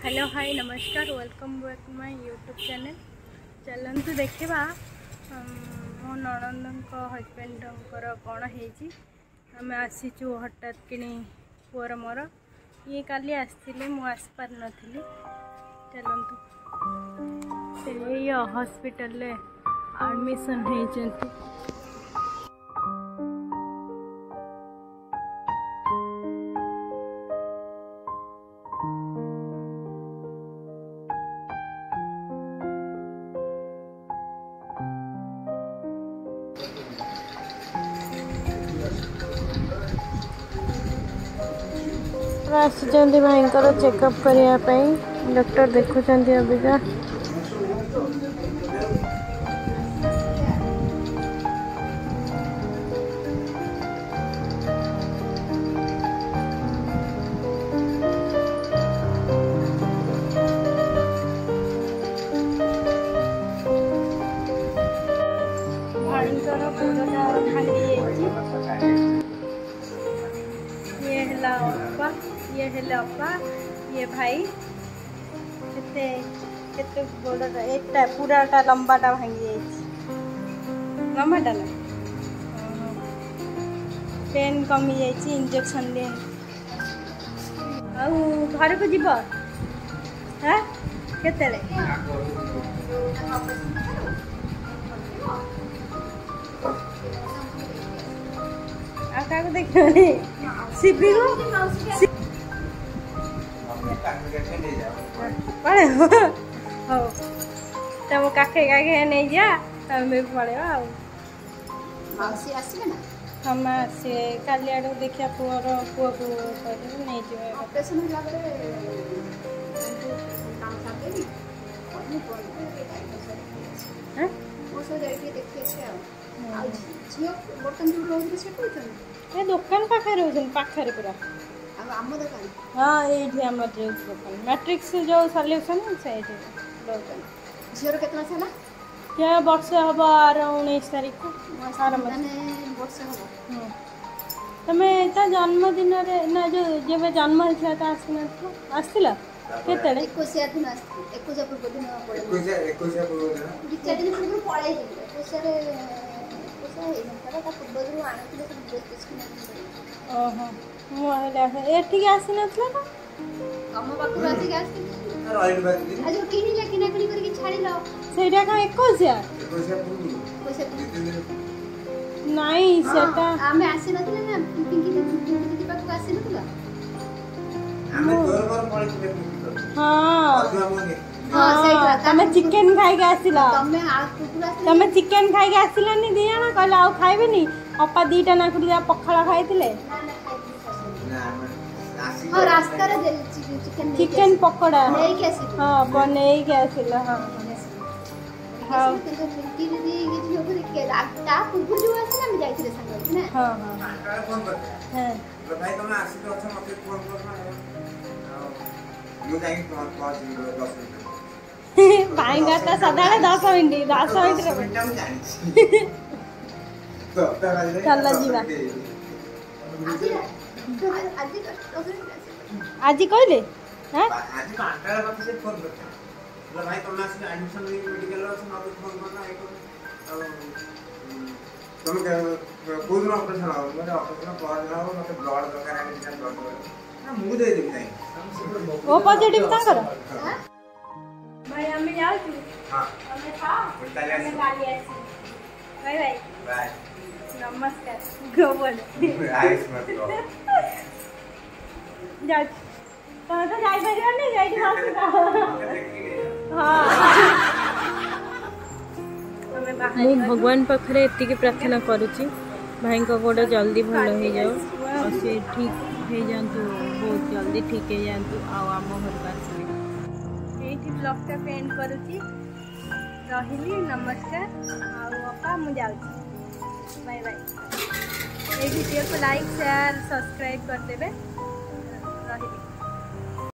Hello hi नमस्कार welcome back to my YouTube channel. चलतु देखा मो ननंद हजबैंड कौन होमें आसीचु हठात कि पुअर मोर ये काली आसते मुझपार नी। चलतु हॉस्पिटल एडमिशन होती। आसी भाई चेकअप करने डॉक्टर देखुं अबिका। ये है अपा ये भाई केते केते बड़ा एटा पूराटा लंबाटा भांगी लंबाटा ना पेन कमी जाइए इंजेक्शन दे घर को जीव हाँ केते क्या देखिए शिवी को तब काखे काखे नहीं जा तब पड़े हम आसे काली आड़ देखिए पुअर पुआ को नहीं दुकान पाखे पूरा हाँ ये आम ड्रेस दुकान मैट्रिक्स जो सल्यूशन से झीर के क्या वर्ष हम आर 19 तारीख को तुम्हें ता जन्मदिन ना जो जब जन्म होता आसला केते 21 दिन 21 पूर्व दिन 21 पूर्व पड़ाई ओहो मुझे आसी ना तुम पाखु सेटा का 21 नहीं सेटा आमे आसी नथिले ना पिंकी दीदी पाखु आसी नथिला आमे तोर पर पळि हां तमे चिकन खाई के आसिला तमे चिकन खाई के आसिलानी दिया ना कहला आ खाइबे नी अपा दीटा ना कुड़ी पखाला खाइतिले और रास्ता रे चिकन पकोड़ा नहीं के आसी हां बने के आसिला हां हां किंतु पिंकी दीदी ये जो के ता पूर्व जो आसी ना जाइतिले संग ना हां हां फोन कर हां तो भाई तुम आसी तो अच्छा मते फोन करना यो जाई पहुंच 10 मिनिट भाई गाता सदाले 10 मिनिट रे हम जानी तो चल जीवा आज कहले हां आज 5टा बाकी से फोन करता बोला भाई तुम आसी एडमिशन मेडिकल रो मते फोन करना तुम कोन ऑपरेशन हो मेरे ऑपरेशन पर ना हो मते ब्लड दरकार है डिजाइन ब्लड ना मु दे देबी नहीं ओ पॉजिटिव ता करो हां भाई हम जाऊ छु हां हमें था हमें गाड़ी आसी बाय बाय बाय नमस्कार गोबल आइस मत लो जा तो जाई परिया नहीं जाई हां मु भगवान पाखरे एति प्रार्थना करूची भाई को गोड़ जल्दी भल हो जाओ और से ठीक हो जातु बहुत जल्दी ठीक हो जातु आम घर पास ये ब्लॉग टा पेंड करूची रहिली नमस्कार आपा मु जाउची बाय बाय। ये वीडियो को लाइक शेयर सब्सक्राइब कर देवे।